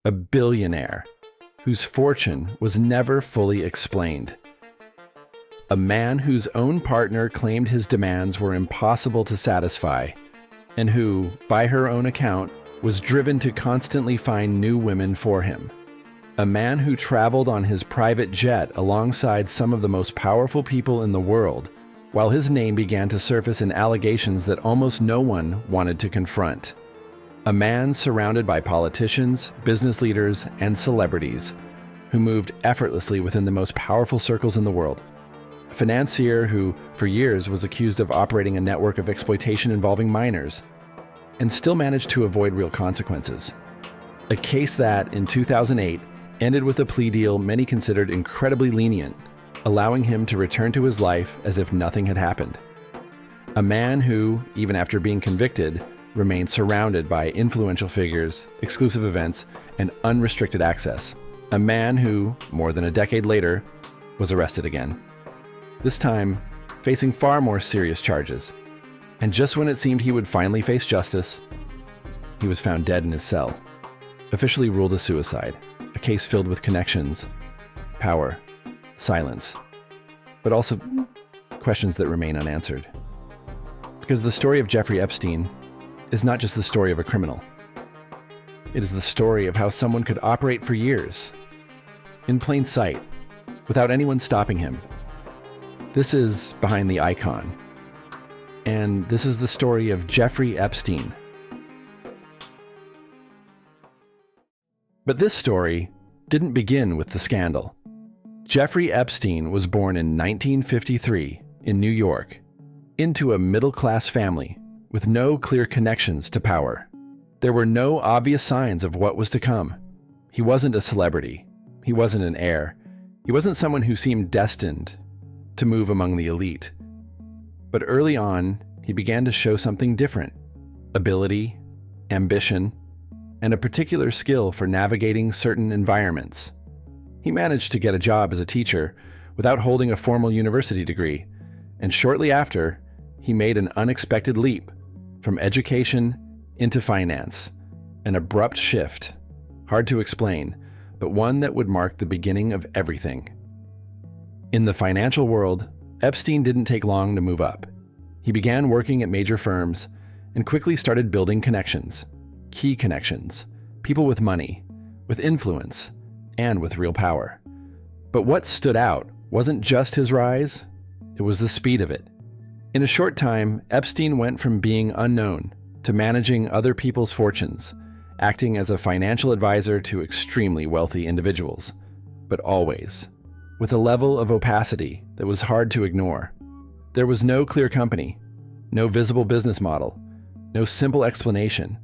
a billionaire whose fortune was never fully explained. A man whose own partner claimed his demands were impossible to satisfy, and who, by her own account, was driven to constantly find new women for him. A man who traveled on his private jet alongside some of the most powerful people in the world, while his name began to surface in allegations that almost no one wanted to confront. A man surrounded by politicians, business leaders, and celebrities who moved effortlessly within the most powerful circles in the world. A financier who, for years, was accused of operating a network of exploitation involving minors, and still managed to avoid real consequences. A case that, in 2008, ended with a plea deal many considered incredibly lenient, allowing him to return to his life as if nothing had happened. A man who, even after being convicted, remained surrounded by influential figures, exclusive events, and unrestricted access. A man who, more than a decade later, was arrested again. This time, facing far more serious charges. And just when it seemed he would finally face justice, he was found dead in his cell, officially ruled a suicide, a case filled with connections, power, silence, but also questions that remain unanswered. Because the story of Jeffrey Epstein is not just the story of a criminal. It is the story of how someone could operate for years, in plain sight, without anyone stopping him. This is Behind the Icon. And this is the story of Jeffrey Epstein. But this story didn't begin with the scandal. Jeffrey Epstein was born in 1953 in New York, into a middle-class family with no clear connections to power. There were no obvious signs of what was to come. He wasn't a celebrity. He wasn't an heir. He wasn't someone who seemed destined to move among the elite. But early on, he began to show something different: ability, ambition, and a particular skill for navigating certain environments. He managed to get a job as a teacher without holding a formal university degree, and shortly after, he made an unexpected leap from education into finance, an abrupt shift, hard to explain, but one that would mark the beginning of everything. In the financial world, Epstein didn't take long to move up. He began working at major firms and quickly started building connections, key connections, people with money, with influence, and with real power. But what stood out wasn't just his rise, it was the speed of it. In a short time, Epstein went from being unknown to managing other people's fortunes, acting as a financial advisor to extremely wealthy individuals, but always with a level of opacity that was hard to ignore. There was no clear company, no visible business model, no simple explanation,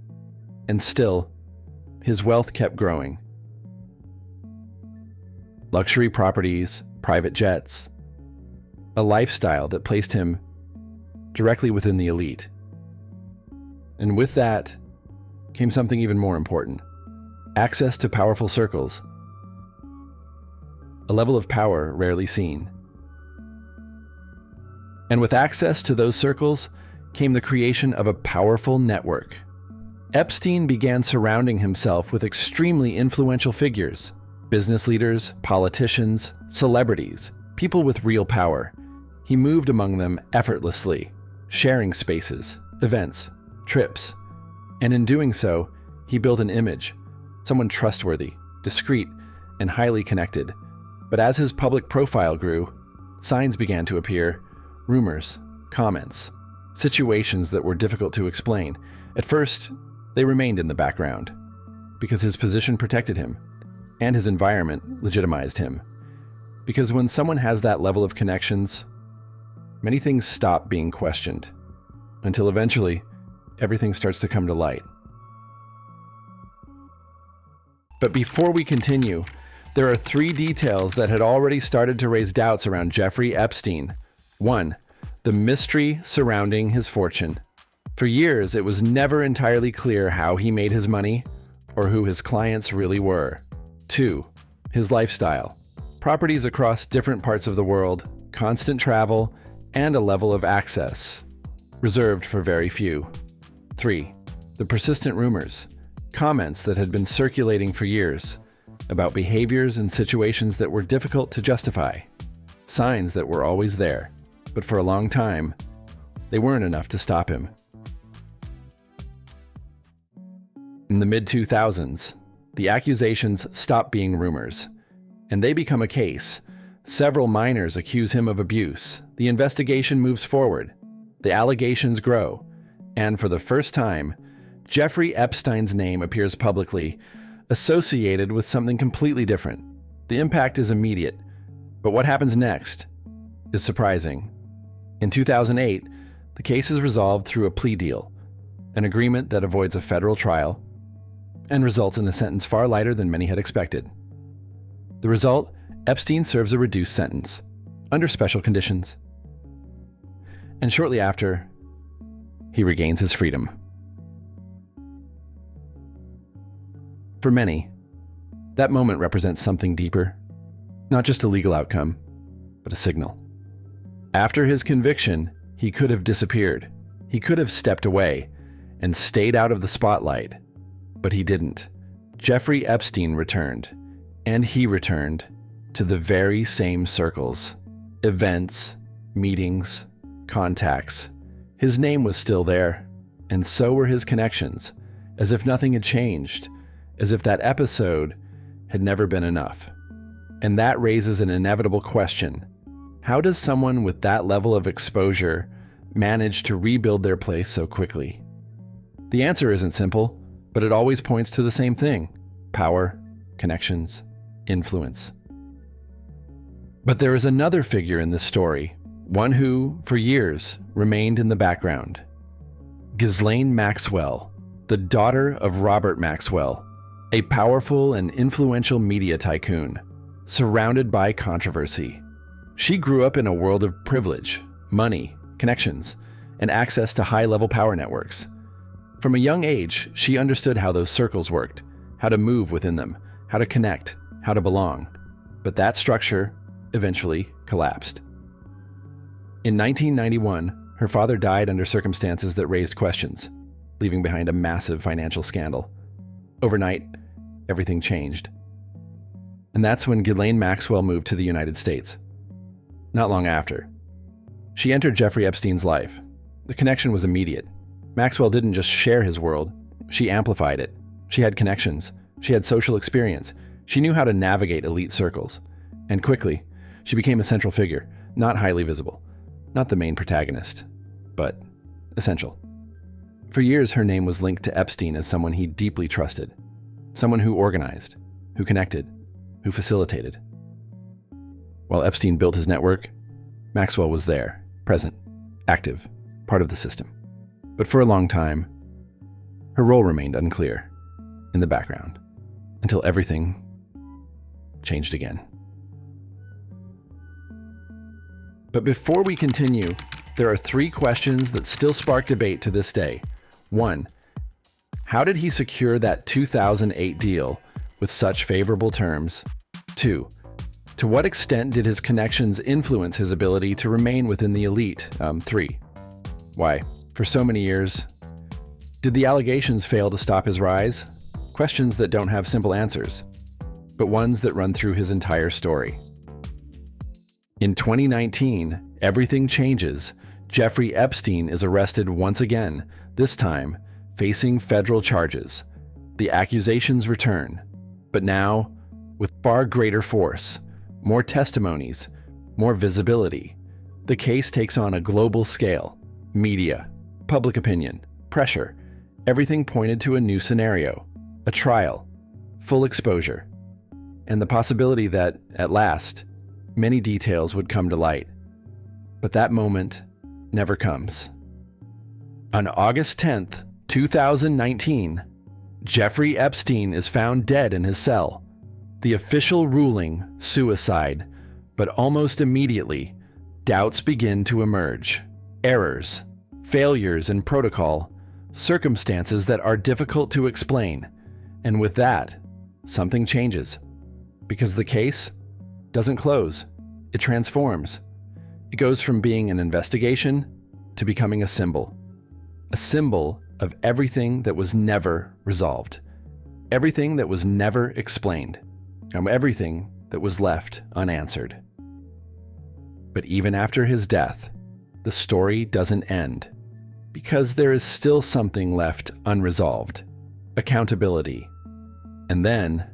and still, his wealth kept growing. Luxury properties, private jets, a lifestyle that placed him directly within the elite. And with that came something even more important: access to powerful circles, a level of power rarely seen. And with access to those circles came the creation of a powerful network. Epstein began surrounding himself with extremely influential figures, business leaders, politicians, celebrities, people with real power. He moved among them effortlessly, sharing spaces, events, trips, and in doing so, he built an image, someone trustworthy, discreet, and highly connected. But as his public profile grew, signs began to appear, rumors, comments, situations that were difficult to explain. At first, they remained in the background, because his position protected him, and his environment legitimized him. Because when someone has that level of connections, many things stop being questioned, until eventually, everything starts to come to light. But before we continue, there are 3 details that had already started to raise doubts around Jeffrey Epstein. 1. The mystery surrounding his fortune. For years, it was never entirely clear how he made his money or who his clients really were. 2. His lifestyle. Properties across different parts of the world, constant travel, and a level of access reserved for very few. 3. The persistent rumors, comments that had been circulating for years about behaviors and situations that were difficult to justify, signs that were always there, but for a long time, they weren't enough to stop him. In the mid-2000s, the accusations stop being rumors, and they become a case. Several minors accuse him of abuse. The investigation moves forward. The allegations grow, and for the first time, Jeffrey Epstein's name appears publicly, associated with something completely different. The impact is immediate, but what happens next is surprising. In 2008, the case is resolved through a plea deal, an agreement that avoids a federal trial and results in a sentence far lighter than many had expected. The result, Epstein serves a reduced sentence, under special conditions. And shortly after, he regains his freedom. For many, that moment represents something deeper, not just a legal outcome, but a signal. After his conviction, he could have disappeared. He could have stepped away and stayed out of the spotlight, but he didn't. Jeffrey Epstein returned, and he returned to the very same circles, events, meetings, contacts. His name was still there, and so were his connections, as if nothing had changed, as if that episode had never been enough. And that raises an inevitable question. How does someone with that level of exposure manage to rebuild their place so quickly? The answer isn't simple, but it always points to the same thing: power, connections, influence. But there is another figure in this story, one who, for years, remained in the background. Ghislaine Maxwell, the daughter of Robert Maxwell, a powerful and influential media tycoon, surrounded by controversy. She grew up in a world of privilege, money, connections, and access to high-level power networks. From a young age, she understood how those circles worked, how to move within them, how to connect, how to belong. But that structure eventually collapsed. In 1991, her father died under circumstances that raised questions, leaving behind a massive financial scandal. Overnight, everything changed. And that's when Ghislaine Maxwell moved to the United States. Not long after, she entered Jeffrey Epstein's life. The connection was immediate. Maxwell didn't just share his world, she amplified it. She had connections, she had social experience, she knew how to navigate elite circles. And quickly, she became a central figure, not highly visible, not the main protagonist, but essential. For years, her name was linked to Epstein as someone he deeply trusted, someone who organized, who connected, who facilitated. While Epstein built his network, Maxwell was there, present, active, part of the system. But for a long time, her role remained unclear, in the background, until everything changed again. But before we continue, there are 3 questions that still spark debate to this day. 1. How did he secure that 2008 deal with such favorable terms? 2. To what extent did his connections influence his ability to remain within the elite? 3. Why, for so many years, did the allegations fail to stop his rise? Questions that don't have simple answers, but ones that run through his entire story. In 2019, everything changes. Jeffrey Epstein is arrested once again, this time facing federal charges. The accusations return, but now with far greater force, more testimonies, more visibility. The case takes on a global scale. Media, public opinion, pressure, everything pointed to a new scenario, a trial, full exposure, and the possibility that, at last, many details would come to light. But that moment never comes. On August 10th, 2019, Jeffrey Epstein is found dead in his cell. The official ruling, suicide, but almost immediately, doubts begin to emerge. Errors, failures in protocol, circumstances that are difficult to explain. And with that, something changes. Because the case doesn't close, it transforms. It goes from being an investigation to becoming a symbol of everything that was never resolved. Everything that was never explained, and everything that was left unanswered. But even after his death, the story doesn't end, because there is still something left unresolved: accountability. And then,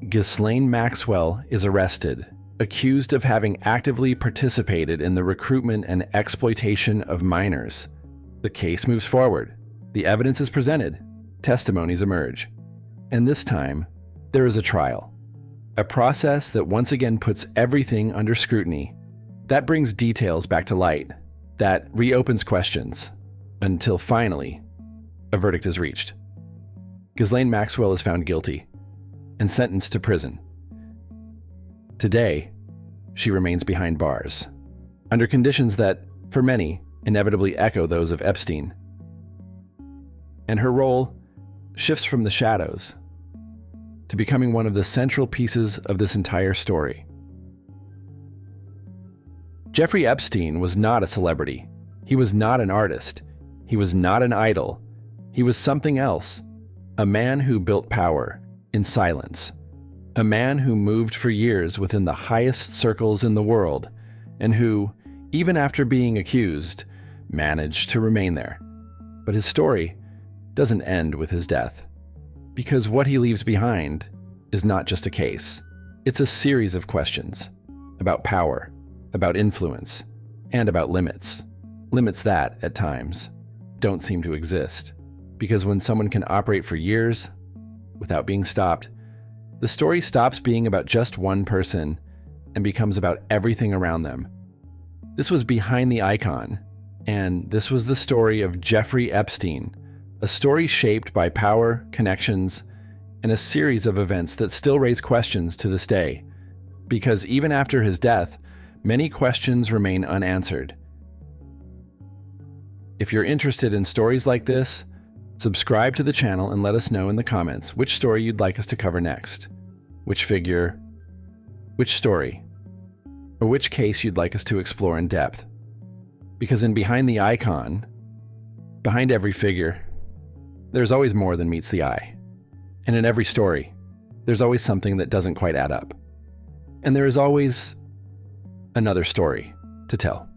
Ghislaine Maxwell is arrested, accused of having actively participated in the recruitment and exploitation of minors. The case moves forward. The evidence is presented. Testimonies emerge. And this time, there is a trial. A process that once again puts everything under scrutiny. That brings details back to light. That reopens questions. Until finally, a verdict is reached. Ghislaine Maxwell is found guilty and sentenced to prison. Today, she remains behind bars, under conditions that, for many, inevitably echo those of Epstein. And her role shifts from the shadows to becoming one of the central pieces of this entire story. Jeffrey Epstein was not a celebrity. He was not an artist. He was not an idol. He was something else. A man who built power in silence. A man who moved for years within the highest circles in the world, and who, even after being accused, managed to remain there. But his story doesn't end with his death, because what he leaves behind is not just a case. It's a series of questions about power, about influence, and about limits. Limits that, at times, don't seem to exist. Because when someone can operate for years without being stopped, the story stops being about just one person and becomes about everything around them. This was Behind the Icon, and this was the story of Jeffrey Epstein, a story shaped by power, connections, and a series of events that still raise questions to this day. Because even after his death, many questions remain unanswered. If you're interested in stories like this, subscribe to the channel and let us know in the comments which story you'd like us to cover next, which figure, which story, or which case you'd like us to explore in depth. Because in Behind the Icon, behind every figure, there's always more than meets the eye. And in every story, there's always something that doesn't quite add up. And there is always another story to tell.